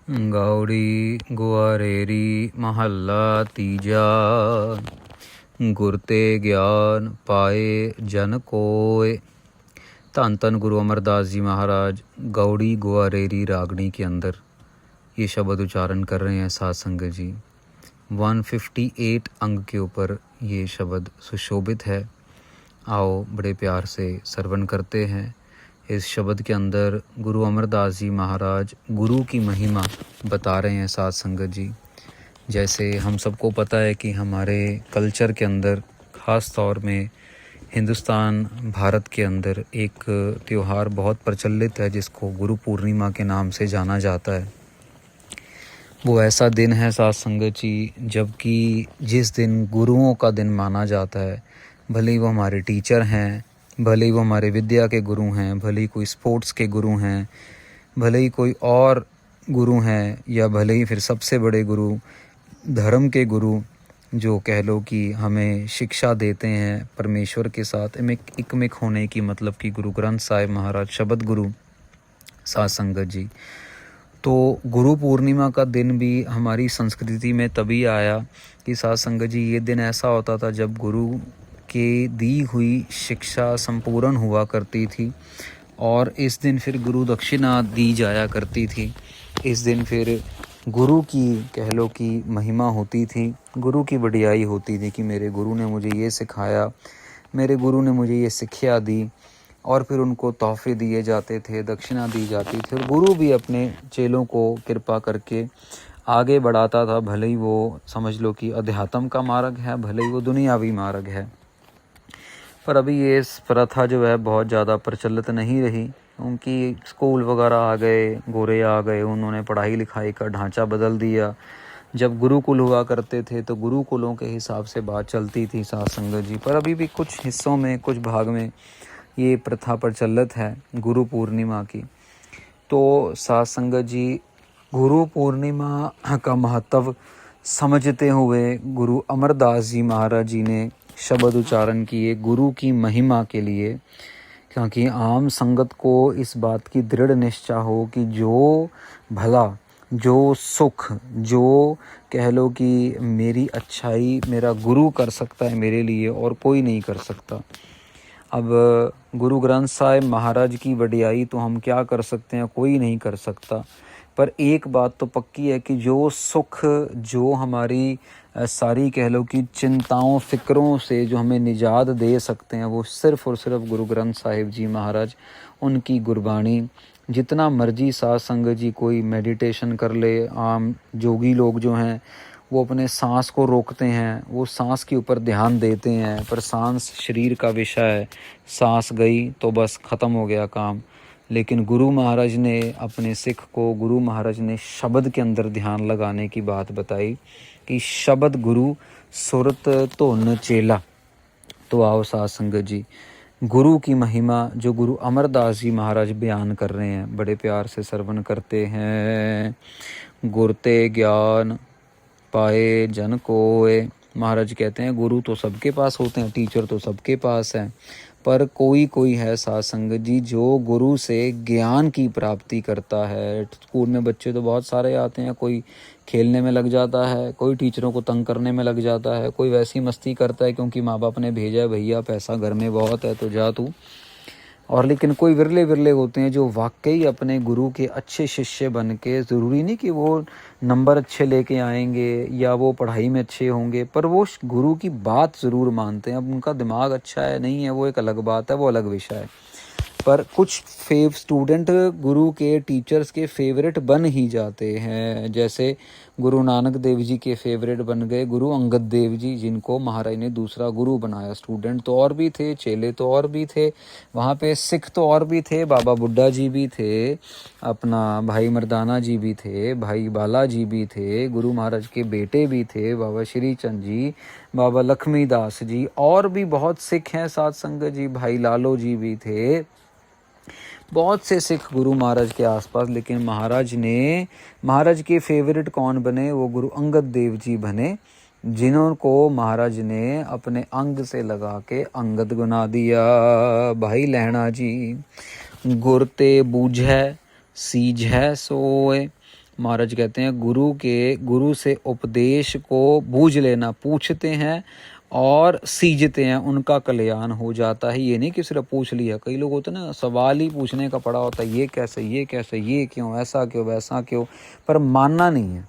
ਗੌੜੀ ਗੁਆਰੇਰੀ ਮਹੱਲਾ ਤੀਜਾ। ਗੁਰ ਤੇ ਗਿਆਨ ਪਾਏ ਜਨ कोय। धन धन गुरु अमरदास जी महाराज गौड़ी गुआरेरी रागनी के अंदर ये शब्द उच्चारण कर रहे हैं साध संगत जी। 158 अंग के ऊपर ये शब्द सुशोभित है। आओ बड़े प्यार से श्रवण करते हैं। इस शब्द के अंदर गुरु अमरदास जी महाराज गुरु की महिमा बता रहे हैं साध संगत जी। जैसे हम सबको पता है कि हमारे कल्चर के अंदर ख़ास तौर में हिंदुस्तान भारत के अंदर एक त्यौहार बहुत प्रचलित है जिसको गुरु पूर्णिमा के नाम से जाना जाता है। वो ऐसा दिन है साध संगत जी जबकि जिस दिन गुरुओं का दिन माना जाता है, भले ही वो हमारे टीचर हैं, भले ही वो हमारे विद्या के गुरु हैं, भले ही कोई स्पोर्ट्स के गुरु हैं, भले ही कोई और गुरु हैं, या भले ही फिर सबसे बड़े गुरु धर्म के गुरु जो कह लो कि हमें शिक्षा देते हैं परमेश्वर के साथ एकमिक होने की, मतलब कि गुरु ग्रंथ साहिब महाराज शब्द गुरु साध संगत जी। तो गुरु पूर्णिमा का दिन भी हमारी संस्कृति में तभी आया कि साध संगत जी ये दिन ऐसा होता था जब गुरु के दी हुई शिक्षा संपूर्ण हुआ करती थी और इस दिन फिर गुरु दक्षिणा दी जाया करती थी। इस दिन फिर गुरु की कह लो कि महिमा होती थी, गुरु की बढ़ियाई होती थी कि मेरे गुरु ने मुझे ये सिखाया, मेरे गुरु ने मुझे ये शिक्षा दी, और फिर उनको तोहफे दिए जाते थे, दक्षिणा दी जाती थी, और गुरु भी अपने चेलों को कृपा करके आगे बढ़ाता था। भले ही वो समझ लो कि अध्यात्म का मार्ग है, भले ही वो दुनियावी मार्ग है, पर अभी ये प्रथा जो है बहुत ज़्यादा प्रचलित नहीं रही। उनकी स्कूल वगैरह आ गए, गोरे आ गए, उन्होंने पढ़ाई लिखाई का ढांचा बदल दिया। जब गुरुकुल हुआ करते थे तो गुरुकुलों के हिसाब से बात चलती थी साध संगत जी। पर अभी भी कुछ हिस्सों में, कुछ भाग में ये प्रथा प्रचलित है गुरु पूर्णिमा की। तो साध संगत जी गुरु पूर्णिमा का महत्व समझते हुए गुरु अमरदास जी महाराज जी ने शब्द उच्चारण किए गुरु की महिमा के लिए, क्योंकि आम संगत को इस बात की दृढ़ निश्चय हो कि जो भला, जो सुख, जो कह लो कि मेरी अच्छाई मेरा गुरु कर सकता है मेरे लिए और कोई नहीं कर सकता। अब गुरु ग्रंथ साहिब महाराज की वडियाई तो हम क्या कर सकते हैं, कोई नहीं कर सकता। पर एक बात तो पक्की है कि जो सुख, जो हमारी सारी कह लो कि चिंताओं फिक्रों से जो हमें निजात दे सकते हैं, वो सिर्फ़ और सिर्फ गुरु ग्रंथ साहिब जी महाराज, उनकी गुरबाणी। जितना मर्जी साध संगत जी कोई मेडिटेशन कर ले, आम जोगी लोग जो हैं वो अपने सांस को रोकते हैं, वो सांस के ऊपर ध्यान देते हैं, पर सांस शरीर का विषय है, सांस गई तो बस ख़त्म हो गया काम। लेकिन गुरु महाराज ने अपने सिख को, गुरु महाराज ने शब्द के अंदर ध्यान लगाने की बात बताई कि शब्द गुरु सुरत धुन चेला। तो आओ साध संगत जी गुरु की महिमा जो गुरु अमरदास जी महाराज बयान कर रहे हैं, बड़े प्यार से श्रवण करते हैं। गुर ते ज्ञान पाए जन कोय। महाराज कहते हैं गुरु तो सबके पास होते हैं, टीचर तो सबके पास हैं, पर कोई कोई है साध संगत जी जो गुरु से ज्ञान की प्राप्ति करता है। स्कूल में बच्चे तो बहुत सारे आते हैं, कोई खेलने में लग जाता है, कोई टीचरों को तंग करने में लग जाता है, कोई वैसी मस्ती करता है क्योंकि माँ बाप ने भेजा है, भैया पैसा घर में बहुत है तो जा तू। और लेकिन कोई विरले विरले होते हैं जो वाकई अपने गुरु के अच्छे शिष्य बन के, ज़रूरी नहीं कि वो नंबर अच्छे लेके आएंगे या वो पढ़ाई में अच्छे होंगे, पर वो गुरु की बात ज़रूर मानते हैं। अब उनका दिमाग अच्छा है नहीं है वो एक अलग बात है, वो अलग विषय है। पर कुछ स्टूडेंट गुरु के, टीचर्स के फेवरेट बन ही जाते हैं। जैसे गुरु नानक देव जी के फेवरेट बन गए गुरु अंगद देव जी, जिनको महाराज ने दूसरा गुरु बनाया। स्टूडेंट तो और भी थे, चेले तो और भी थे, वहाँ पे सिख तो और भी थे, बाबा बुड्ढा जी भी थे, अपना भाई मर्दाना जी भी थे, भाई बाला जी भी थे, गुरु महाराज के बेटे भी थे, बाबा श्री चंद जी, बाबा लक्ष्मी दास जी, और भी बहुत सिख हैं साध संगत जी, भाई लालो जी भी थे, बहुत से सिख गुरु महाराज के आसपास। लेकिन महाराज के फेवरेट कौन बने, वो गुरु अंगद देव जी बने, जिनको महाराज ने अपने अंग से लगा के अंगद बना दिया। भाई लहणा जी गुर ते बूझै सीझै सोए। महाराज कहते हैं गुरु से उपदेश को बूझ लेना, पूछते हैं और सीजते हैं, उनका कल्याण हो जाता है। ये नहीं कि सिर्फ पूछ लिया, कई लोग होते हैं ना सवाल ही पूछने का पड़ा होता है, ये कैसे, ये कैसे, ये क्यों, ऐसा क्यों, वैसा क्यों, पर मानना नहीं है।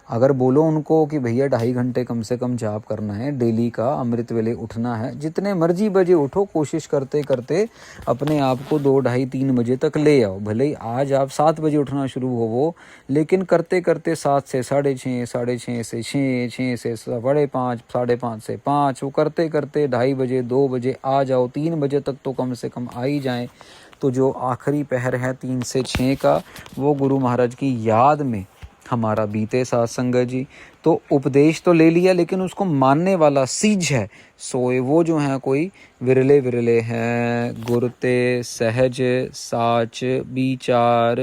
अगर बोलो उनको कि भैया 2.5 घंटे कम से कम जाप करना है डेली का, अमृत वेले उठना है, जितने मर्जी बजे उठो, कोशिश करते करते अपने आप को 2, 2:30, 3 बजे तक ले आओ। भले ही आज आप 7 बजे उठना शुरू हो वो, लेकिन करते करते 7 से 6:30, 6:30 से 6, 6 से 5:30, 5:30 से 5, वो करते करते 2:30 बजे, 2 बजे आ जाओ, 3 बजे तक तो कम से कम आ ही जाएँ। तो जो आखिरी पहर है 3 से 6 का, वो गुरु महाराज की याद में हमारा बीते साथ संगत जी। तो उपदेश तो ले लिया, लेकिन उसको मानने वाला सीज है सोए वो जो है कोई विरले विरले हैं। गुरते सहज साच विचार,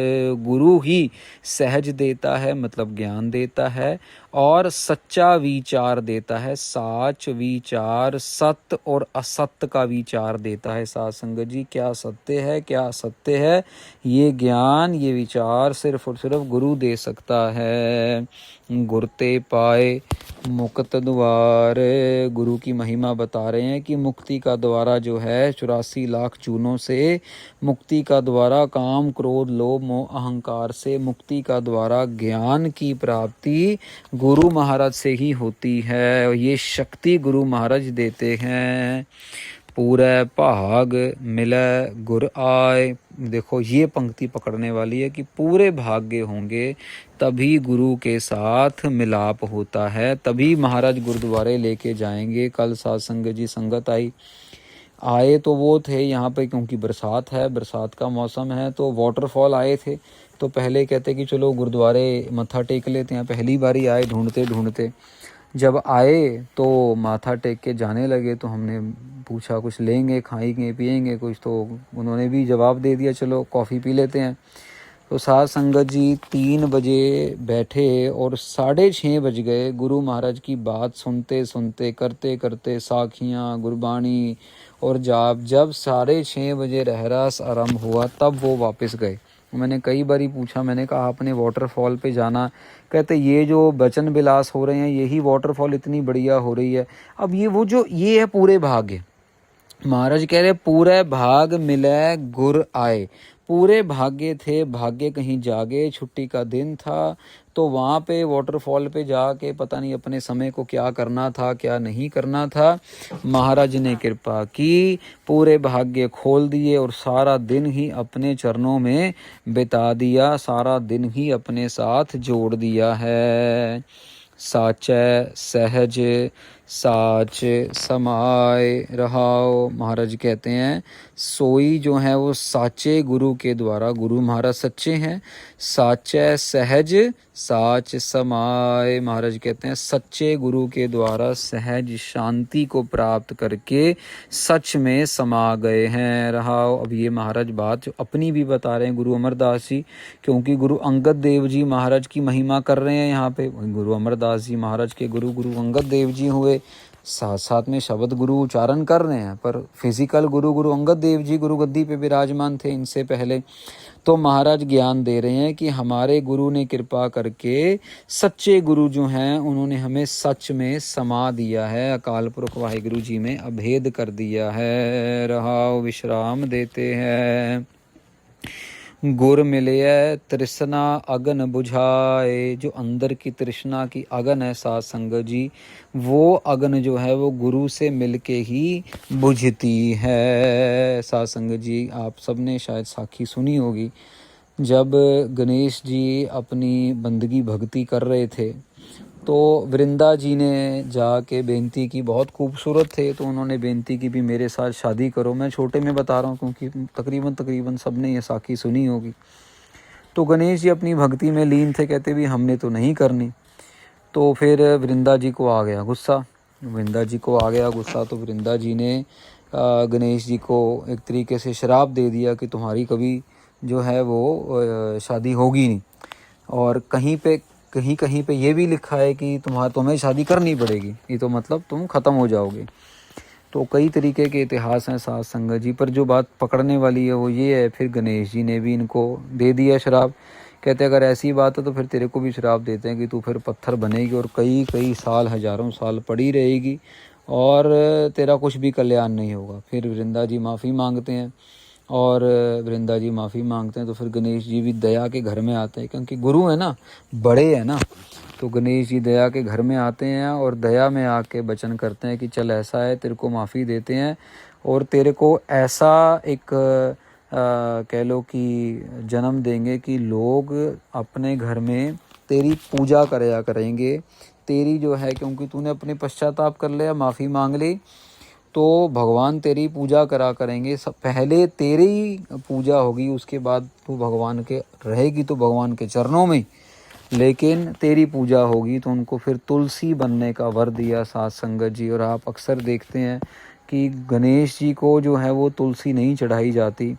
गुरु ही सहज देता है, मतलब ज्ञान देता है, और सच्चा विचार देता है। साच विचार, सत्य और असत्य का विचार देता है साथ संगत जी। क्या सत्य है, क्या असत्य है, ये ज्ञान, ये विचार सिर्फ और सिर्फ गुरु दे सकता है। गुरते पाए मुक्त द्वार, गुरु की महिमा बता रहे हैं कि मुक्ति का द्वारा जो है 84 लाख चूनों से मुक्ति का द्वारा, काम क्रोध लोभ मोह अहंकार से मुक्ति का द्वारा ज्ञान की प्राप्ति गुरु महाराज से ही होती है। ये शक्ति गुरु महाराज देते हैं। पूरे भाग मिले गुर आए, देखो ये पंक्ति पकड़ने वाली है कि पूरे भाग्य होंगे तभी गुरु के साथ मिलाप होता है, तभी महाराज गुरुद्वारे लेके जाएंगे। कल सात्संग जी संगत आए तो वो थे यहाँ पे, क्योंकि बरसात है, बरसात का मौसम है, तो वाटरफॉल आए थे। तो पहले कहते कि चलो गुरुद्वारे मत्था टेक लेते हैं, पहली बारी आए ढूंढते ढूंढते। जब आए तो माथा टेक के जाने लगे, तो हमने पूछा कुछ लेंगे, खाएंगे पिएंगे कुछ, तो उन्होंने भी जवाब दे दिया चलो कॉफ़ी पी लेते हैं। तो साथ संगत जी 3 बजे बैठे और 6:30 बज गए गुरु महाराज की बात सुनते सुनते, करते करते, साखियाँ गुरबाणी और जाप। जब 6:30 बजे रहरास आरंभ हुआ तब वो वापस गए। मैंने कई बारी पूछा, मैंने कहा आपने वाटरफॉल पे जाना, कहते ये जो बचन विलास हो रहे हैं यही वाटरफॉल इतनी बढ़िया हो रही है। अब ये वो जो ये है पूरे भाग्य, महाराज कह रहे पूरे भाग मिले गुर आए, पूरे भाग्य थे, भाग्य कहीं जागे, छुट्टी का दिन था, तो वहाँ पे वाटरफॉल पे जाके पता नहीं अपने समय को क्या करना था क्या नहीं करना था। महाराज ने कृपा की, पूरे भाग्य खोल दिए और सारा दिन ही अपने चरणों में बिता दिया, सारा दिन ही अपने साथ जोड़ दिया है। साचै सहज साच समाय रहाओ, महाराज कहते हैं सोई जो है वो साचे गुरु के द्वारा, गुरु महाराज सच्चे हैं, साचै सहज साच समाय, महाराज कहते हैं सच्चे गुरु के द्वारा सहज शांति को प्राप्त करके सच में समा गए हैं। रहाओ, अब ये महाराज बात जो अपनी भी बता रहे हैं गुरु अमरदास जी, क्योंकि गुरु अंगद देव जी महाराज की महिमा कर रहे हैं यहाँ पे। गुरु अमरदास जी महाराज के गुरु अंगद देव जी हुए, साथ साथ में शब्द गुरु उच्चारण कर रहे हैं, पर फिजिकल गुरु अंगद देव जी गुरु गद्दी पे विराजमान थे इनसे पहले। तो महाराज ज्ञान दे रहे हैं कि हमारे गुरु ने कृपा करके, सच्चे गुरु जो हैं उन्होंने हमें सच में समा दिया है, अकाल पुरख वाहिगुरु जी में अभेद कर दिया है। रहाओ, विश्राम देते हैं। गुर मिले तृष्णा अगन बुझाए, जो अंदर की तृष्णा की अगन है साथ संगत जी, वो अगन जो है वो गुरु से मिलके ही बुझती है। साथ संगत जी आप सबने शायद साखी सुनी होगी, जब गणेश जी अपनी बंदगी भक्ति कर रहे थे तो वृंदा जी ने जाके बेनती की, बहुत खूबसूरत थे, तो उन्होंने बेनती की भी मेरे साथ शादी करो। मैं छोटे में बता रहा हूँ क्योंकि तकरीबन सबने ये साखी सुनी होगी। तो गणेश जी अपनी भक्ति में लीन थे, कहते भी हमने तो नहीं करनी। तो फिर वृंदा जी को आ गया गुस्सा, तो वृंदा जी ने गणेश जी को एक तरीके से श्राप दे दिया कि तुम्हारी कभी जो है वो शादी होगी नहीं, और कहीं पे ये भी लिखा है कि तुम्हें शादी करनी पड़ेगी, ये तो मतलब तुम ख़त्म हो जाओगे। तो कई तरीके के इतिहास हैं साथ संगत जी, पर जो बात पकड़ने वाली है वो ये है, फिर गणेश जी ने भी इनको दे दिया श्राप कहते अगर ऐसी बात है तो फिर तेरे को भी श्राप देते हैं कि तू फिर पत्थर बनेगी और कई कई साल, हजारों साल पड़ी रहेगी और तेरा कुछ भी कल्याण नहीं होगा। फिर वृंदा जी माफ़ी मांगते हैं और वृंदा जी माफ़ी मांगते हैं तो फिर गणेश जी भी दया के घर में आते हैं, क्योंकि गुरु है ना, बड़े हैं ना, तो गणेश जी दया के घर में आते हैं और दया में आके वचन करते हैं कि चल ऐसा है, तेरे को माफ़ी देते हैं और तेरे को ऐसा एक कह लो कि जन्म देंगे कि लोग अपने घर में तेरी पूजा कराया करेंगे, तेरी जो है, क्योंकि तूने अपने पश्चाताप कर लिया, माफ़ी मांग ली, तो भगवान तेरी पूजा करा करेंगे। सब पहले तेरी पूजा होगी, उसके बाद तू भगवान के रहेगी तो भगवान के चरणों में, लेकिन तेरी पूजा होगी। तो उनको फिर तुलसी बनने का वर दिया साध संगत जी। और आप अक्सर देखते हैं कि गणेश जी को जो है वो तुलसी नहीं चढ़ाई जाती,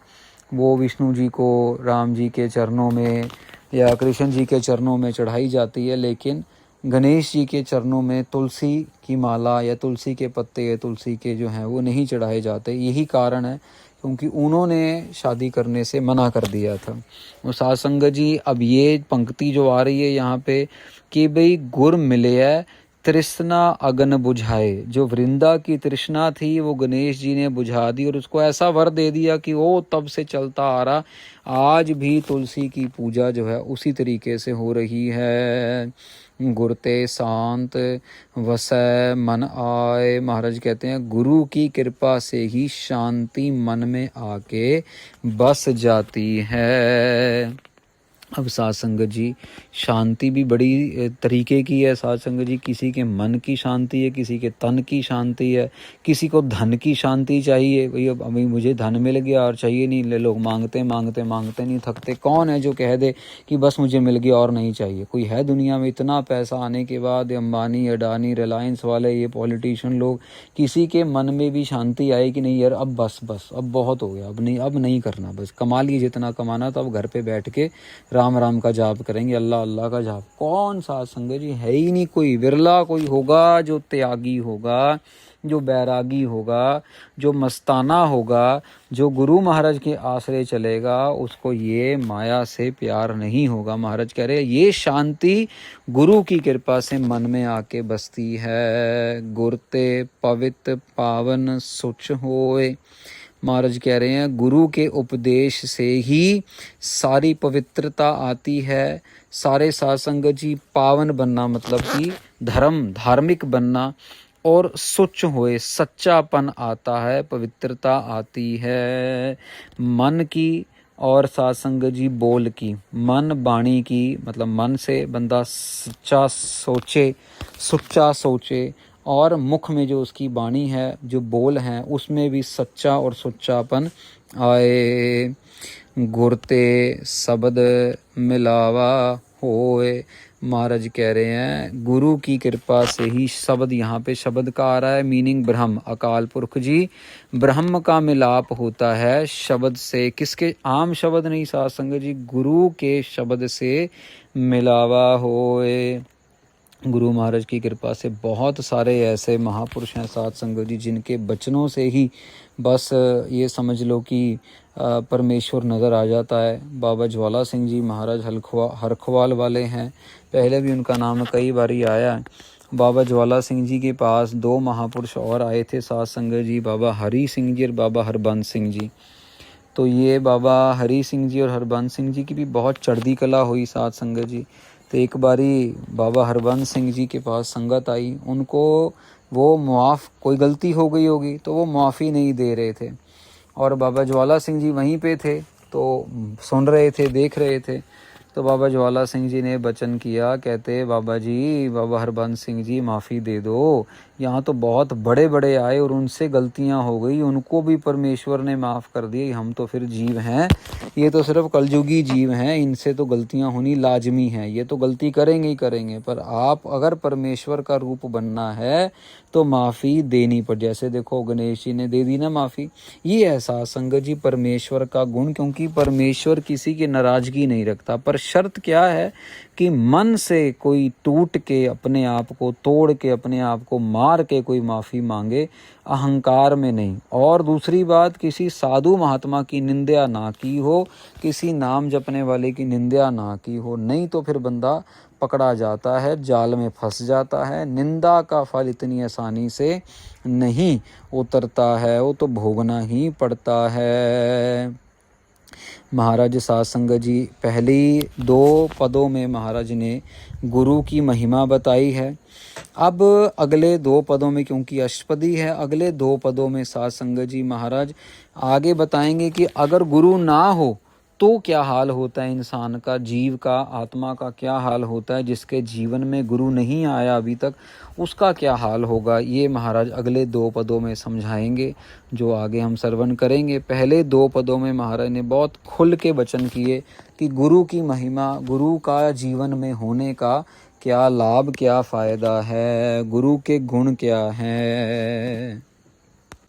वो विष्णु जी को राम जी के चरणों में या कृष्ण जी के चरणों में चढ़ाई जाती है, लेकिन गणेश जी के चरणों में तुलसी की माला या तुलसी के पत्ते या तुलसी के जो हैं वो नहीं चढ़ाए जाते। यही कारण है क्योंकि उन्होंने शादी करने से मना कर दिया था। और साध संगत जी अब ये पंक्ति जो आ रही है यहाँ पे कि भाई गुर मिले है तृष्णा अगन बुझाए, जो वृंदा की तृष्णा थी वो गणेश जी ने बुझा दी और उसको ऐसा वर दे दिया कि वो तब से चलता आ रहा, आज भी तुलसी की पूजा जो है उसी तरीके से हो रही है। गुरते शांत वसै मन आए, महाराज कहते हैं गुरु की कृपा से ही शांति मन में आके बस जाती है। अब साध संगत जी शांति भी बड़ी तरीके की है साध संगत जी, किसी के मन की शांति है, किसी के तन की शांति है, किसी को धन की शांति चाहिए, भाई अब अभी मुझे धन मिल गया और चाहिए नहीं, ले लोग मांगते मांगते मांगते नहीं थकते। कौन है जो कह दे कि बस मुझे मिल गया और नहीं चाहिए? कोई है दुनिया में? इतना पैसा आने के बाद अंबानी, अडानी, रिलायंस वाले, ये पॉलिटिशियन लोग, किसी के मन में भी शांति आए कि नहीं यार अब बस अब बहुत हो गया, अब नहीं करना, बस कमा लिए जितना कमाना, तो अब घर पे बैठ के राम राम का जाप करेंगे, अल्लाह अल्लाह का जाप। कौन साध संगत जी? है ही नहीं कोई, विरला कोई होगा जो त्यागी होगा, जो बैरागी होगा, जो मस्ताना होगा, जो गुरु महाराज के आश्रय चलेगा, उसको ये माया से प्यार नहीं होगा। महाराज कह रहे ये शांति गुरु की कृपा से मन में आके बसती है। गुरते पवित्र पावन सुच होए, महाराज कह रहे हैं गुरु के उपदेश से ही सारी पवित्रता आती है। सारे साध संगत जी पावन बनना मतलब कि धार्मिक बनना, और सुच होए सच्चापन आता है, पवित्रता आती है। मन की और साध संगत जी बोल की, मन वाणी की, मतलब मन से बंदा सच्चा सोचे, सुच्चा सोचे, और मुख में जो उसकी वाणी है, जो बोल हैं, उसमें भी सच्चा और सुच्चापन आए। गुरते शब्द मिलावा होए, महाराज कह रहे हैं गुरु की कृपा से ही शब्द, यहाँ पे शब्द का आ रहा है मीनिंग ब्रह्म, अकाल पुरख जी, ब्रह्म का मिलाप होता है शब्द से। किसके? आम शब्द नहीं साध संगत जी, गुरु के शब्द से मिलावा होए। गुरु महाराज की कृपा से बहुत सारे ऐसे महापुरुष हैं साध संगत जी, जिनके वचनों से ही बस ये समझ लो कि परमेश्वर नज़र आ जाता है। बाबा ज्वाला सिंह जी महाराज हरखवाल वाले हैं, पहले भी उनका नाम कई बार आया है। बाबा ज्वाला सिंह जी के पास दो महापुरुष और आए थे साध संगत जी, बाबा हरी सिंह जी और बाबा हरबंस सिंह जी। तो ये बाबा हरी सिंह जी और हरबंस सिंह जी की भी बहुत चढ़ती कला हुई साध संगत जी। तो एक बारी बाबा हरबंस सिंह जी के पास संगत आई, उनको वो मुआफ़, कोई गलती हो गई होगी तो वो मुआफ़ी नहीं दे रहे थे, और बाबा ज्वाला सिंह जी वहीं पे थे, तो सुन रहे थे, देख रहे थे। तो बाबा ज्वाला सिंह जी ने वचन किया, कहते बाबा जी, बाबा हरबंस सिंह जी माफ़ी दे दो, यहाँ तो बहुत बड़े बड़े आए और उनसे गलतियाँ हो गई, उनको भी परमेश्वर ने माफ़ कर दी, हम तो फिर जीव हैं, ये तो सिर्फ कलयुगी जीव हैं, इनसे तो गलतियाँ होनी लाजमी हैं, ये तो गलती करेंगे ही करेंगे, पर आप अगर परमेश्वर का रूप बनना है तो माफ़ी देनी पड़। जैसे देखो गणेश जी ने दे दी ना माफ़ी। ये है साध संगत जी परमेश्वर का गुण, क्योंकि परमेश्वर किसी की नाराज़गी नहीं रखता, पर शर्त क्या है कि मन से कोई टूट के, अपने आप को तोड़ के, अपने आप को मार के कोई माफ़ी मांगे, अहंकार में नहीं। और दूसरी बात, किसी साधु महात्मा की निंदा ना की हो, किसी नाम जपने वाले की निंदा ना की हो, नहीं तो फिर बंदा पकड़ा जाता है, जाल में फंस जाता है। निंदा का फल इतनी आसानी से नहीं उतरता है, वो तो भोगना ही पड़ता है। महाराज साध संगत जी, पहली 2 पदों में महाराज ने गुरु की महिमा बताई है। अब अगले 2 पदों में, क्योंकि अष्टपदी है, अगले 2 पदों में साध संगत जी महाराज आगे बताएंगे कि अगर गुरु ना हो तो क्या हाल होता है इंसान का, जीव का, आत्मा का क्या हाल होता है। जिसके जीवन में गुरु नहीं आया अभी तक, उसका क्या हाल होगा, ये महाराज अगले 2 पदों में समझाएंगे, जो आगे हम श्रवण करेंगे। पहले 2 पदों में महाराज ने बहुत खुल के वचन किए कि गुरु की महिमा, गुरु का जीवन में होने का क्या लाभ, क्या फ़ायदा है, गुरु के गुण क्या हैं।